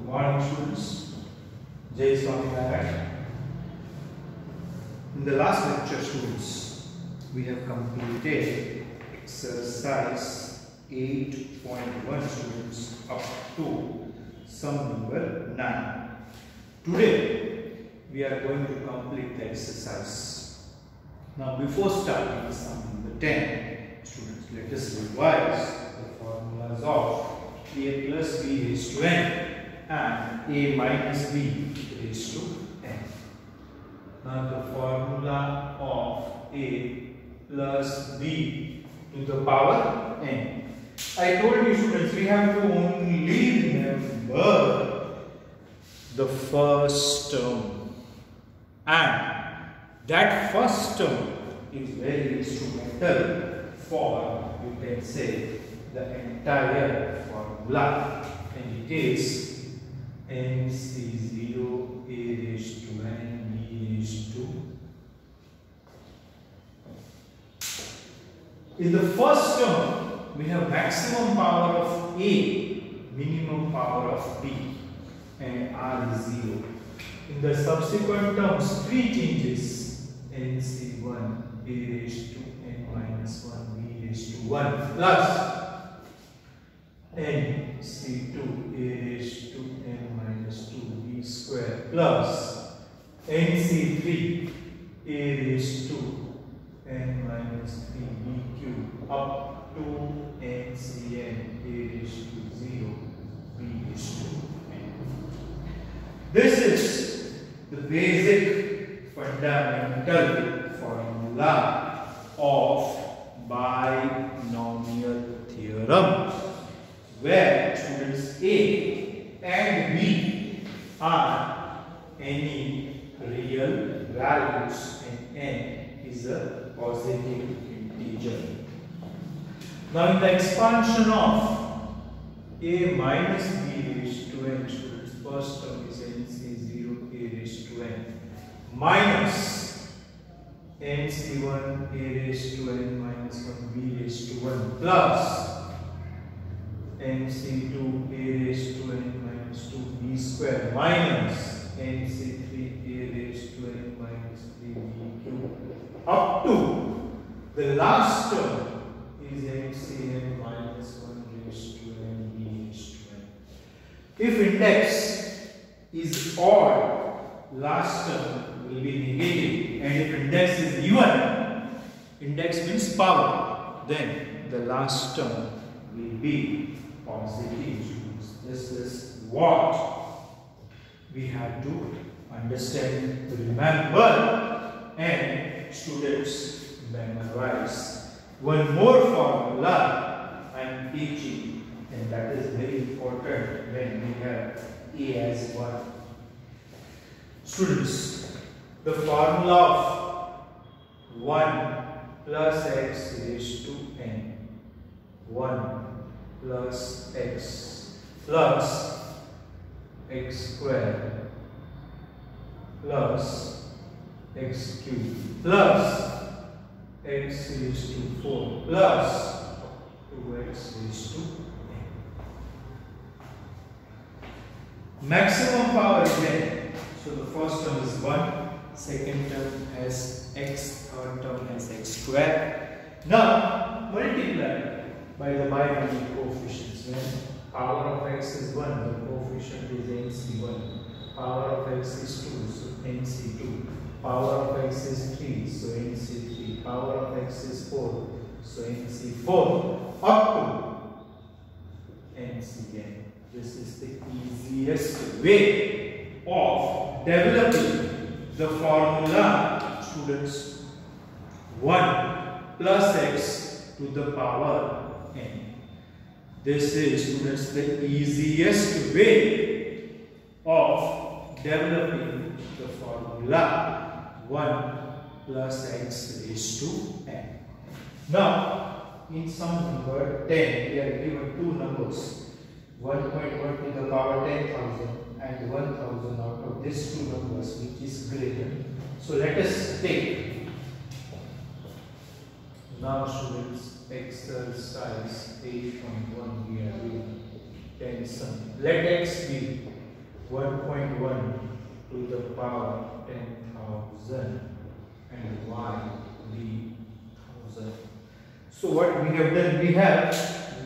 morning, students. Jai Swaminarayan. In the last lecture, students, we have completed exercise 8.1, students, up to sum number 9. Today, we are going to complete the exercise. Now, before starting sum number 10, students, let us revise the formulas of a plus b raised to n and a minus b raised to n. Now the formula of a plus b to the power n. I told you, students, we have to only remember the first term, and that first term is very instrumental for, you can say, the entire formula, and it is MC0 a raised to n b raised to. In the first term, we have maximum power of a, minimum power of b, and r is 0. In the subsequent terms, 3 changes: NC1 a raised to n minus 1 b raised to 1 plus NC2 a raised to n minus 2 b square plus NC3 a raised to n minus 3 b cube up to NCn a raised to 0 b raised to n. This is the basic fundamental formula of binomial theorem, where students a and b are any real values and n is a positive integer. Now in the expansion of a minus b raised to n, students, first term is nc0 a raised to n minus nc1 a raised to n minus 1 b raised to 1 plus nc2 a raised to n minus 2 b square minus nc3 a raised to n minus 3 b cube up to the last term is ncn minus 1 raised to n b raised to n. If index is odd, last term will be negative, and if index is even, index means power, then the last term will be positive. This is what we have to understand, remember, and students memorize. One more formula I am teaching, and that is very important when we have a as 1. Students, the formula of 1 plus x raised to n, 1 plus x square plus x cube plus x raised to 4 plus 2x raised to n. Maximum power is n. So the first term is 1, second term has x, third term has x square. Now multiply by the binomial coefficients. When power of x is 1, the coefficient is nc1. Power of x is 2, so nc2. Power of x is 3, so nc3. Power of x is 4, so nc4 up to ncn. This is the easiest way of developing the formula, students. 1 plus x to the power n. This is, students, the easiest way of developing the formula 1 plus x raised to n. Now, in sum number 10, we are given two numbers, 1.1 to the power 10,000 and 1,000 out of these two numbers, which is greater. So let us take. Now, students, exercise 8.1 we are doing. Let x be 1.1 to the power 10,000 and y 3,000. So what we have done, we have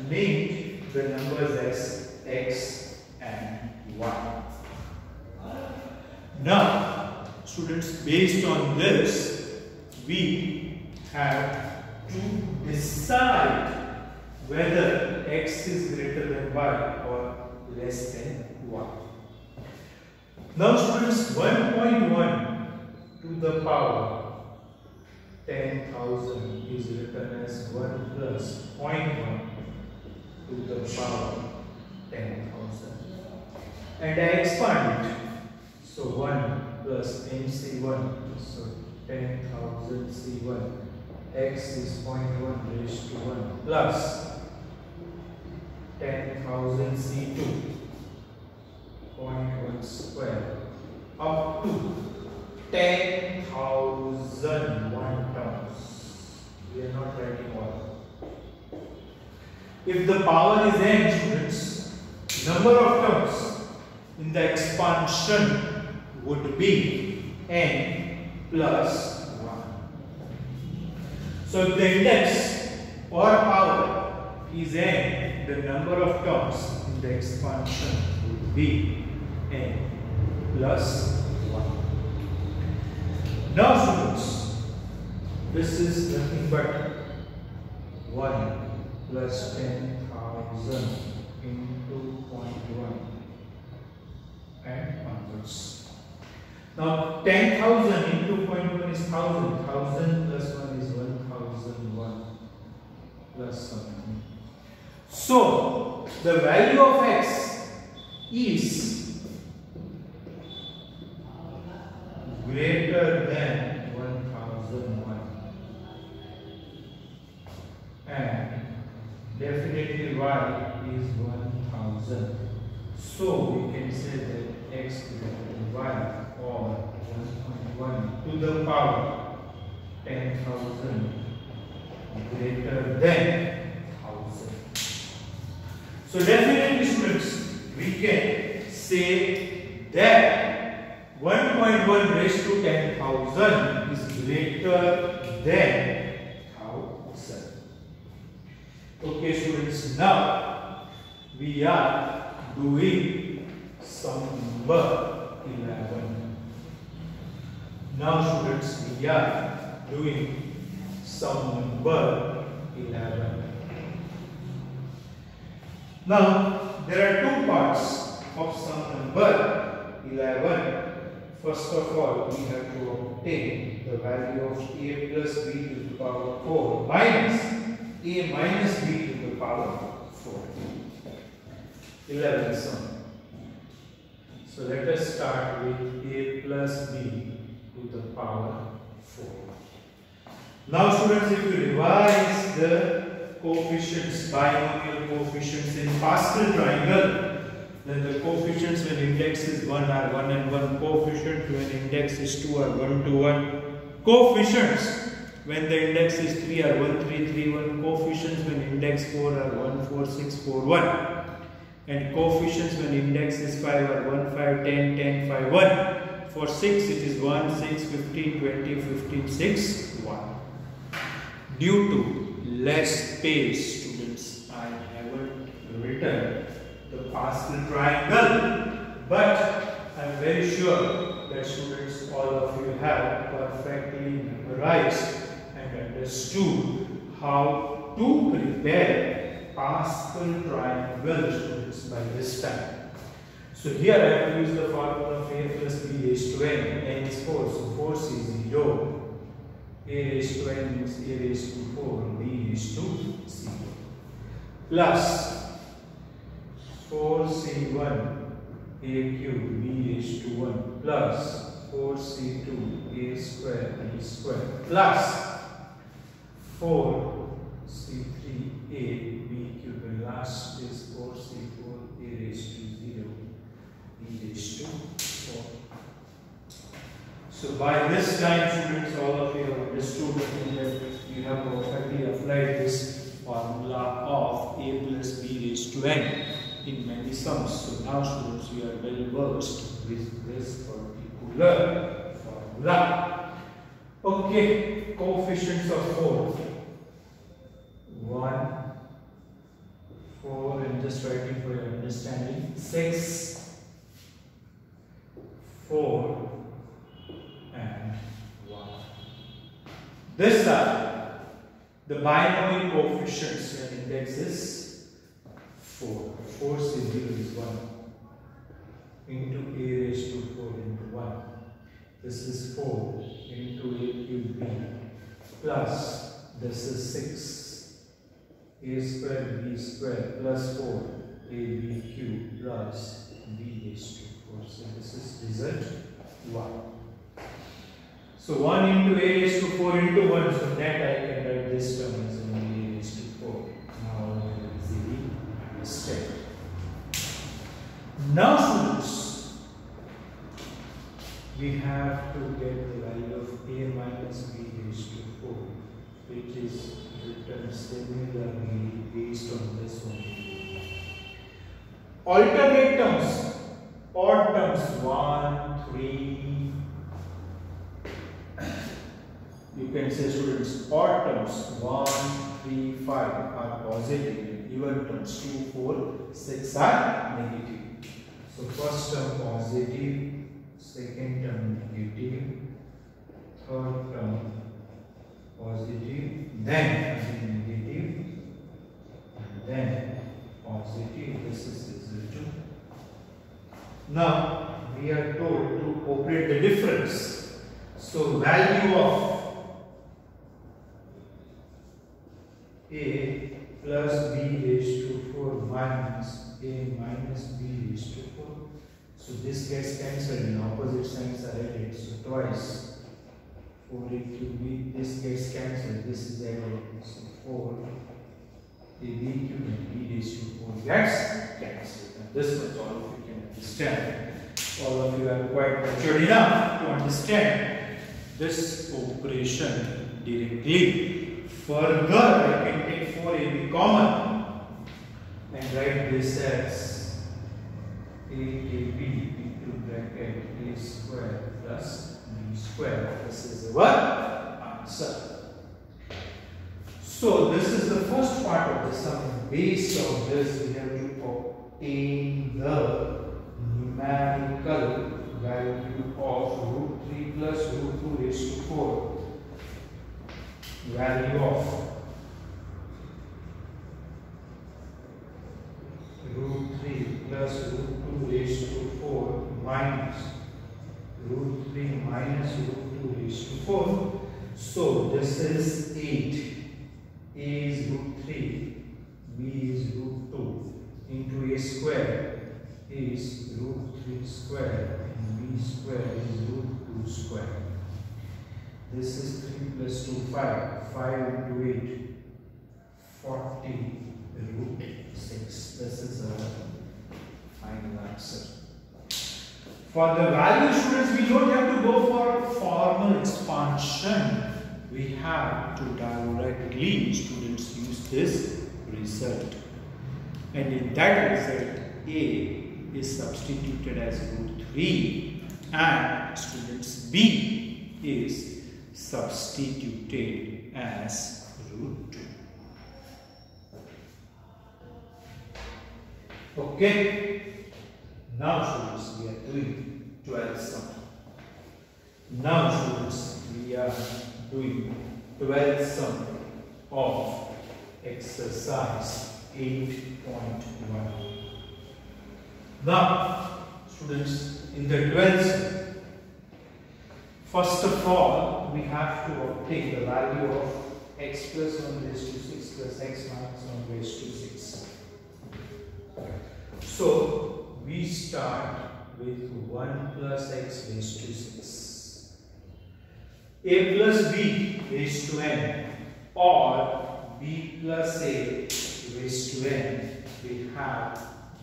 linked the numbers as x and y. Now, students, based on this, we have to decide whether x is greater than y or less than y. Now, students, 1.1 to the power 10,000 is written as 1 plus 0.1 to the power 10,000. And I expand it. So 1 plus MC1, so 10,000 C1, x is 0.1 raised to 1 plus 10,000 C2, 0.1 square up to 10,000 one terms. We are not writing all. If the power is n, students, number of terms in the expansion would be n plus 1. So if the index or power is n, the number of terms in the expansion would be n plus 1. Now, students, this is nothing but 1 plus 10,000 into 0.1 and onwards. Now 10,000 into 0.1 is 1,000. 1,000 plus 1 is 1,001 plus something. So the value of x is greater than 1,001 and definitely y is 1,000. So we can say that x greater than y or 1.1 to the power 10,000 greater than 1,000. So definitely, students, we can say that 1.1 raised to 10,000 is greater than 1,000. Okay, students, now we are doing some number 11. Now, students, we are doing some number 11. Now, there are two parts of some number 11. First of all, we have to obtain the value of a plus b to the power 4 minus a minus b to the power 4. 11 sum. So let us start with a plus b to the power 4. Now, students, if you revise the coefficients, binomial coefficients in Pascal triangle, then the coefficients when index is 1 are 1 and 1. Coefficient when index is 2 are 1 to 1. Coefficients when the index is 3 are 1 3 3 1. Coefficients when index 4 are 1 4 6 4 1. And coefficients when index is 5 are 1 5 10 10 5 1. For 6 it is 1 6 15 20 15 6 1. Due to less space, students, I haven't written the Pascal triangle, but I am very sure that students, all of you have perfectly memorized and understood how to prepare Pascal triangle, students, by this time. So here I have used the formula of a plus b raised to n. N is 4, so 4 is 0. A raised to n means a raised to 4, b raised to 0. Plus 4c1 a cube b raised to 1 plus 4c2 a square b square plus 4c3 a b cube, and last is 4c4 a raised to 0 b raised to 4. So by this time, students, all of you have understood that you have perfectly applied this formula of a plus b raised to n. in many sums. So now students, we are well versed with this particular formula. Okay, coefficients of 4. 1, 4, I'm just writing for your understanding. 6, 4, and 1. This are the binomial coefficients when index is 4. 4 is 0 is 1 into a raised to 4 into 1. This is 4 into a cube b plus this is 6 a square b square plus 4 ab cube plus b raised to 4. So this is result 1. So 1 into a raised to 4 into 1. So net I can write this term as only a raised to 4. Now I can easily understand. Now students, we have to get the value of a minus b raised to 4, which is written similarly based on this one. Alternate terms, odd terms 1, 3. You can say students, odd terms 1, 3, 5 are positive, even terms 2, 4, 6 are negative. So first term positive, second term negative, third term positive, then again negative, and then positive. This is result 2. Now we are told to operate the difference. So value of a plus b raised to 4 minus a minus b raised to 4. So this gets cancelled and opposite signs are added. So twice 4 into b, this gets cancelled, this is added. So 4 a b cube and b raised to 4 gets cancelled. And this much all of you can understand. All of you are quite matured enough to understand this operation directly. Further, I can take 4ab common and write this as 8ab into bracket a square plus b square. This is our answer. So this is the first part of the sum. Based on this, we have to obtain the numerical value of root 3 plus root 2 raised to 4. Value of root 3 plus root 2 raised to 4 minus root 3 minus root 2 raised to 4. So this is 8. A is root 3, b is root 2 into a square is root 3 square and b square is root 2 square. This is 3 plus 2, 5. 5 into 8, 40 root 6. This is our final answer. For the value, students, we don't have to go for formal expansion. We have to directly, students, use this result. And in that result, A is substituted as root 3 and students, B is substituted as root 2. Okay. Now students, we are doing 12th sum. Now students, we are doing 12th sum of exercise 8.1. Now students, in the 12th sum, first of all, we have to obtain the value of x plus 1 raised to 6 plus x minus 1 raised to 6. So, we start with 1 plus x raised to 6. A plus b raised to n or b plus a raised to n, we have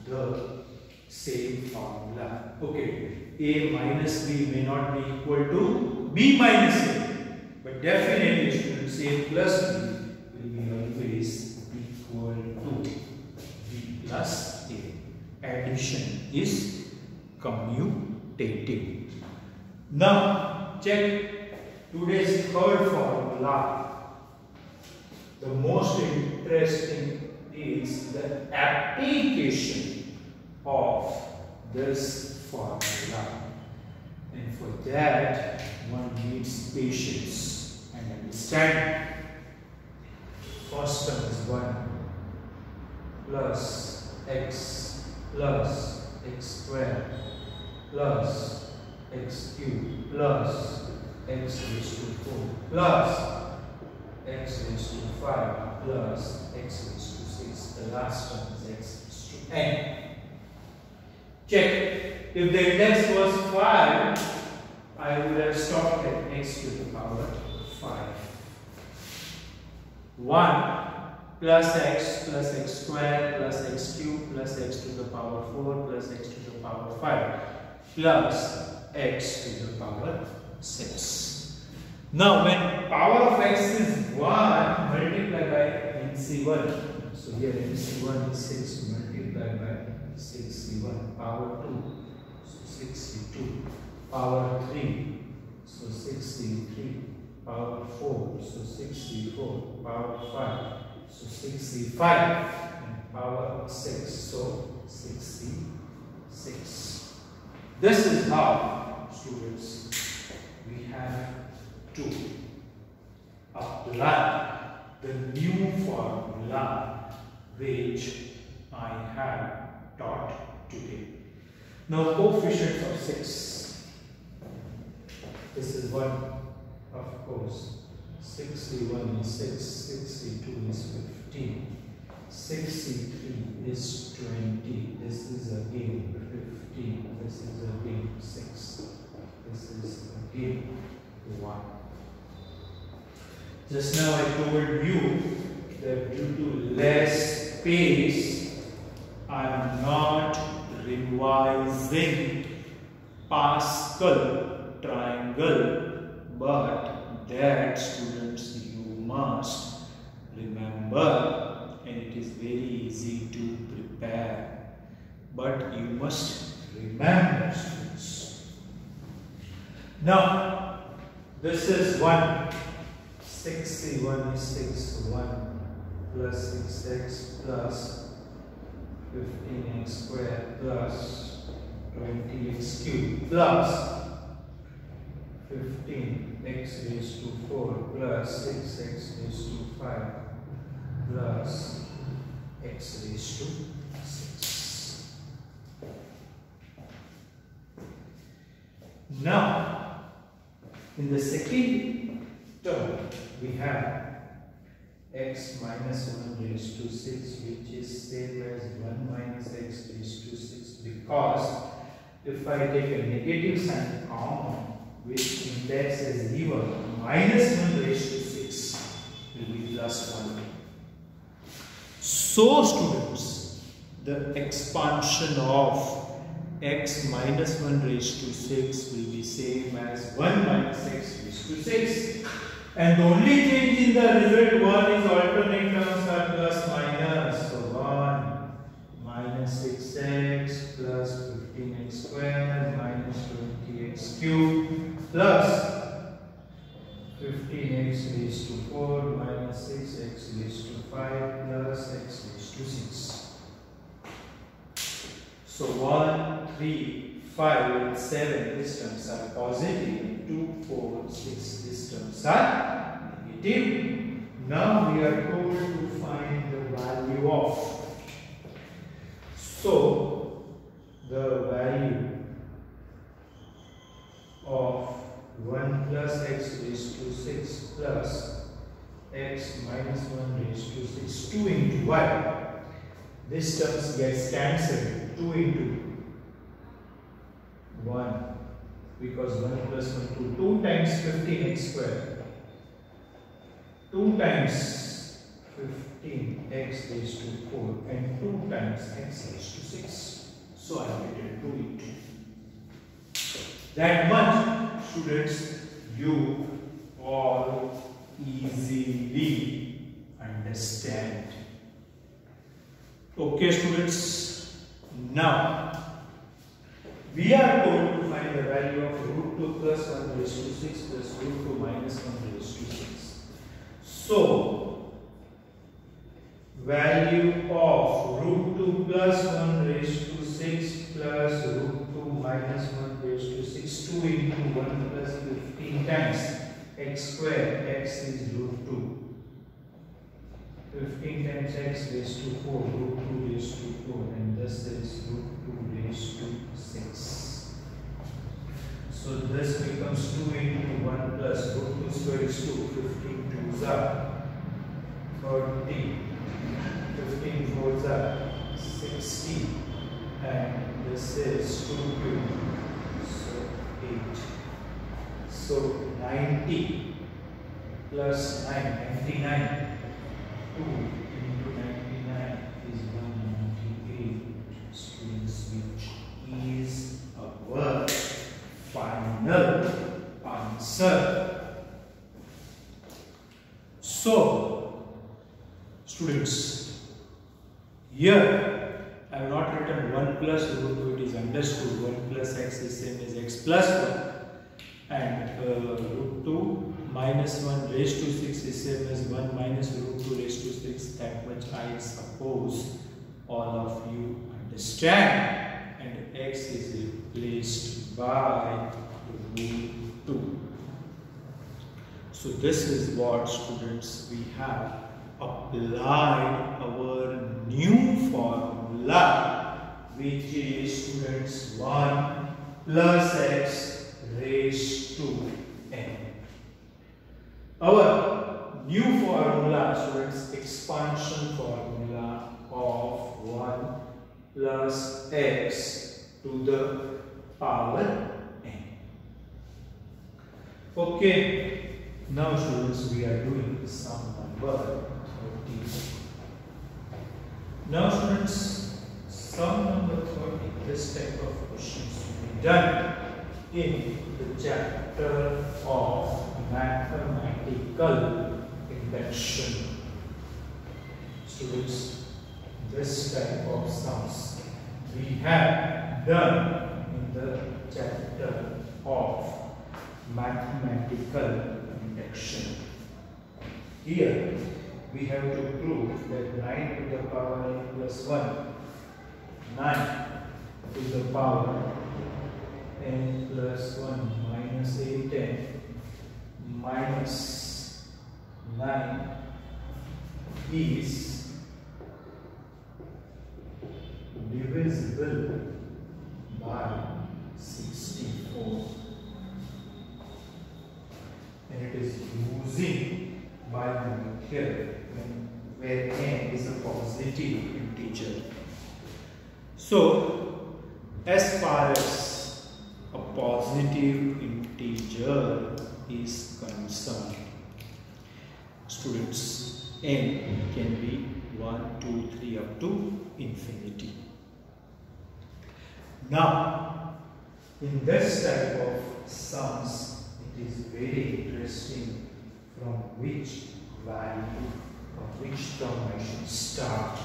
the same formula. Okay. A minus b may not be equal to b minus a, but definitely students, a plus b will be always equal to b plus a. addition is commutative. Now check today's third formula. The most interesting is the application of this formula, and for that one needs patience and understanding. First term is 1 plus x square plus x cube plus x raised to 4 plus x raised to 5 plus x raised to 6. The last term is x raised to n. Check. If the index was 5, I would have stopped at x to the power 5. 1 plus x square plus x cube plus x to the power 4 plus x to the power 5 plus x to the power 6. Now when power of x is 1, multiply by NC1. So here NC1 is 6 multiplied by 6C1. Power 2, so 6C2. Power 3, so 6C3. Power 4, so 6C4. Power 5, so 6C5. And power 6, so 6C6. This is how, students, we have to apply the new formula which I have taught today. Now coefficients of 6. This is 1, of course. 6C1 is 6, 6C2 is 15, 6C3 is 20, this is again 15, this is again 6, this is again 1. Just now I told you that due to less space, I am not revising Pascal triangle, but that, students, you must remember, and it is very easy to prepare, but you must remember, students. Now this is 1. 6C1 is 6, 1 plus 6x plus 15x squared plus 20x cubed plus 15x raised to 4 plus 6x raised to 5 plus x raised to 6. Now, in the second term, we have x minus 1 raised to 6, which is same as 1 minus x raised to 6, because if I take a negative sign common, which index is even, minus 1 raised to 6 will be plus 1. So, students, the expansion of x minus 1 raised to 6 will be same as 1 minus x raised to 6. And the only change in the result 1 is alternate terms are plus minus. So 1 minus 6x plus 15x squared minus 20x cubed plus 15x raised to 4 minus 6x raised to 5 plus x raised to 6. So 1, 3, 5 and 7 these terms are positive, 2, 4, 6 these terms are negative. Now we are told to find the value of. So the value of 1 plus x raised to 6 plus x minus 1 raised to 6, 2 into 1. This terms gets cancelled. 2 into 1, because 1 plus 1 2 times 15x squared, 2 times 15x raised to 4 and 2 times x raised to 6. So I written 2 into. That much, students, you all easily understand. Okay, students. Now, we are going to find the value of root 2 plus 1 raised to 6 plus root 2 minus 1 raised to 6. So, value of root 2 plus 1 raised to 6 plus root 2 minus 1 raised to 6. 2 into 1 plus 15 times x square. X is root 2. 15 times x raised to 4, root 2 raised to 4, and thus is root 2 raised to 6. So this becomes 2 into 1 plus root 2 square is 2, 15 2s are 30, 15 4s are 60, and this is 2 2, so 8. So 90 plus 9, 99. 2 into 99 is 198, students, which is our final answer. So, students, here I have not written 1 plus root 2, it is understood 1 plus x is same as x plus 1, and root 2 minus 1 raised to 6 is same as 1 minus root 2 raised to 6. That much I suppose all of you understand, and x is replaced by root 2. So this is what, students, we have applied our new formula, which is, students, 1 plus x raised to n. Our new formula, students, expansion formula of 1 plus x to the power n. Okay, now students, we are doing sum number 30. Now students, sum number 30, this type of questions will be done in the chapter of mathematical induction. Students, this type of sums we have done in the chapter of mathematical induction. Here we have to prove that 9 to the power n plus 1, 9 to the power n plus 1 minus 8n minus 9 is divisible by 64, and it is using binomial where n is a positive integer. So as far as a positive integer is concerned, students, n can be 1, 2, 3 up to infinity. Now, in this type of sums, it is very interesting from which value, from which term I should start.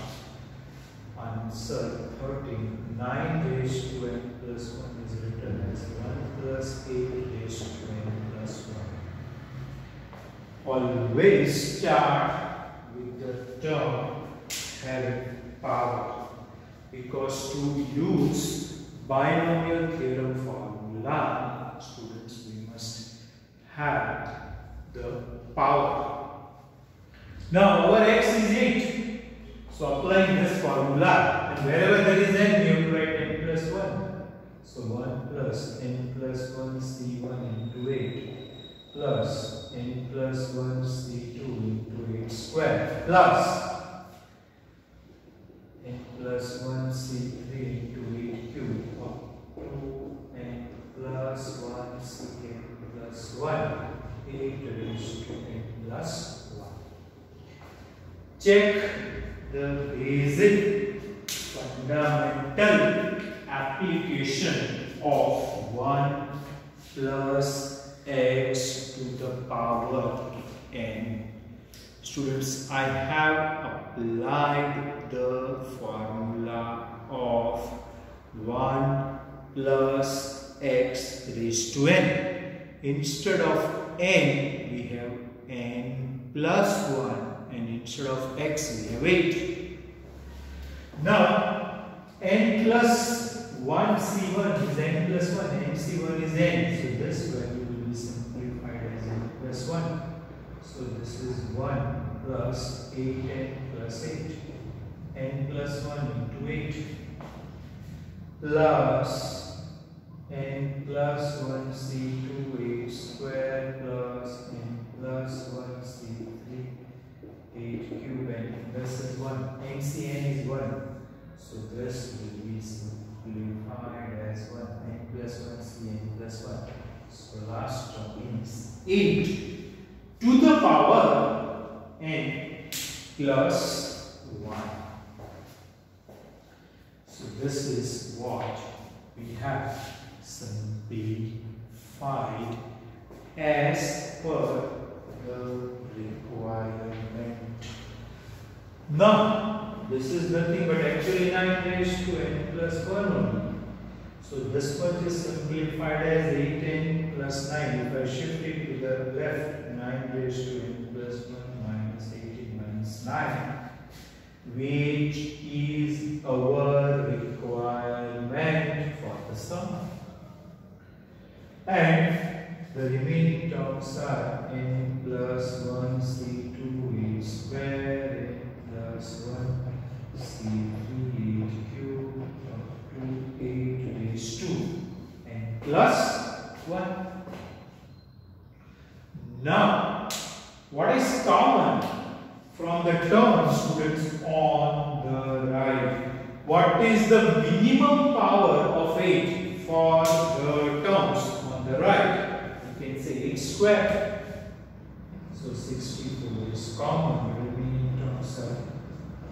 Answer 13, 9 raised to n plus 1 is written as 1 plus 8 raised to n plus 1. Always start with the term having power, because to use binomial theorem formula, students, we must have the power. Now our x is 8, so applying this formula, and wherever there is n, we have to write n plus 1. So 1 plus n plus 1 c1 into 8 plus n plus 1 c2 into 8 square plus n plus 1 c3 into 8 cube up to n plus 1 c plus 1 8 raised to n plus 1. Check the basic fundamental application of 1 plus x to the power n. Students, I have applied the formula of 1 plus x raised to n. Instead of n, we have n plus 1, and instead of x, we have 8. Now, n plus 1 c1 is n plus 1, n c1 is n. So this value will be simplified as n plus 1. So this is 1 plus 8n plus 8. N plus 1 into 8 plus n plus 1 c2 8 square plus n plus 1 c3 8 cube, and this is 1. ncn is 1. So this will be simplified as 1 n plus 1 cn plus 1. So last term is 8 to the power n plus 1. So this is what we have simplified as per the requirement. Now, this is nothing but actually 9 raised to n plus 1 only. So this one is simplified as 8n plus 9. If I shift it to the left, 9 raised to n plus 1 minus 18 minus 9, which is our requirement for the sum. And the remaining terms are n plus 1 c2 8 square, n plus 1 c3 8 cube up to 8 raised to n plus 1. Now, what is common from the terms, students, on the right? What is the minimum power of 8 for the terms on the right? You can say 8 square. So 64 is common. The remaining terms are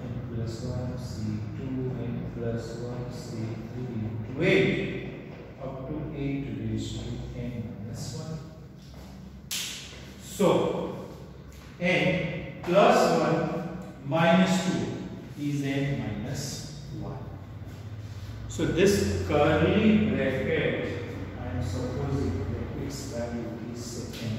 n plus 1 c2 n plus 1 c3 into 8 up to 8 raised to n minus 1. So n plus 1 minus 2 is n minus 1. So this curly bracket, I am supposing that its value is second.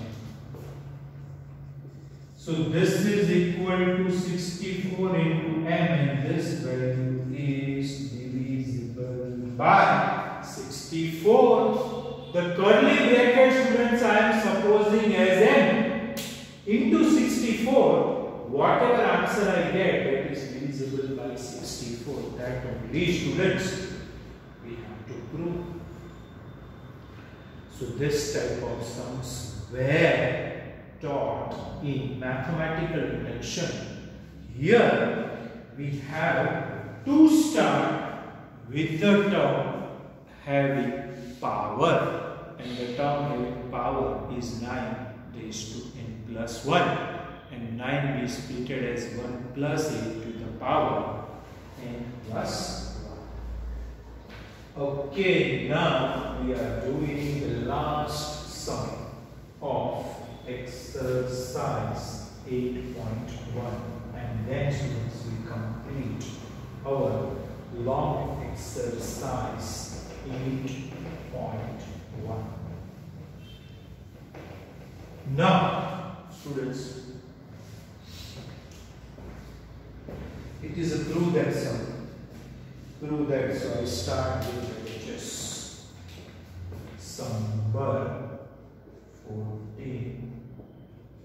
So this is equal to 64 into m, and this value is divisible by 64. The curly bracket, students, I am supposing as m into 64. Whatever answer I get, that is divisible by 64. That only, students, we have to prove. So this type of sums were taught in mathematical reduction. Here we have to start with the term having power, and the term having power is 9 raised to n plus 1, and 9 is split as 1 plus 8 to the power n plus 1. Okay, now we are doing the last sum of exercise 8.1, and then, students, we complete our long exercise 8.1. Now, students, it is a prove that sum. Prove that, so I start with LHS. Sum number 14.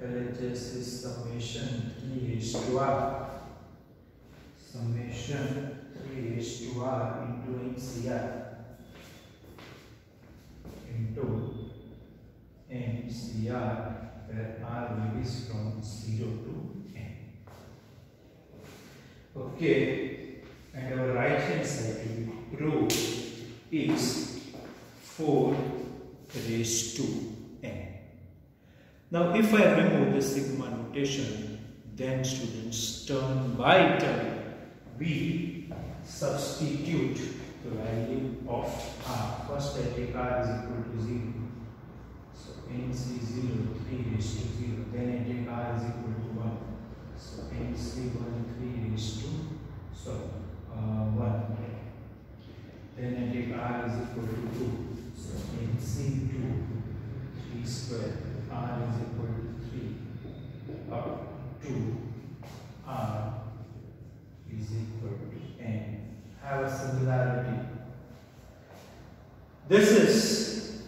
LHS is summation 3 raised to r. Summation 3 raised to r into NCR. Into NCR, where r varies from 0 to n. Okay, and our right hand side to be proved is 4 raised to n. Now, if I remove the sigma notation, then, students, turn by turn we substitute the value of r. First, I take r is equal to 0. So NC0 3 raised to 0. Then I take r is equal to 1. So NC1 3 raised to 1. then I take r is equal to 2. So NC 2, 3 square, r is equal to 3, up to r is equal to n. Have a similarity. This is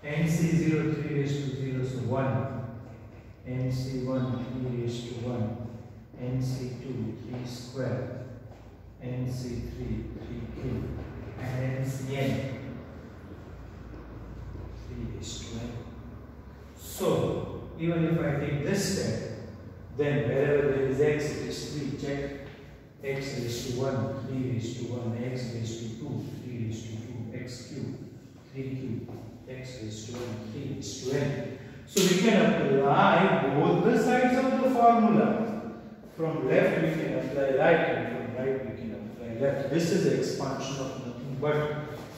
NC0 3 raised to 0, so 1, NC1 3 raised to 1, NC2 3 square, NC3 3 cube, and NCn 3 raised to n. So even if I take this step, then wherever there is x, it is 3. Check x raised to 1, 3 raised to 1, x raised to 2, 3 raised to 2, x cube, 3 cube, x raised to 1, 3 raised to n. So we can apply both the sides of the formula. From left we can apply right, and from right we can apply left. This is the expansion of nothing but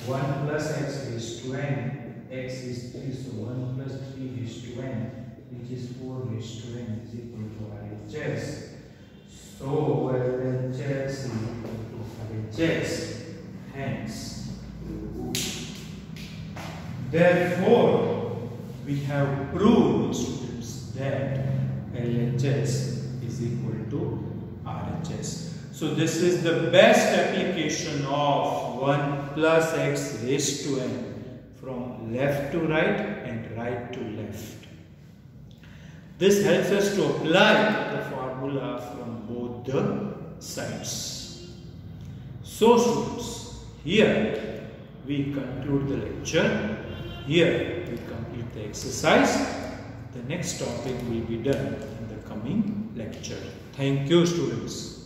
1 plus x raised to n. X is 3, so 1 plus 3 raised to n, which is 4 raised to n, is equal to RHS. So LHS is equal to RHS. Hence, therefore, we have proved, students, that LHS is equal to RHS. So this is the best application of 1 plus x raised to n from left to right and right to left. This helps us to apply the formula from both the sides. So students, here we conclude the lecture. Here we complete the exercise. The next topic will be done in the coming lecture. Thank you, students.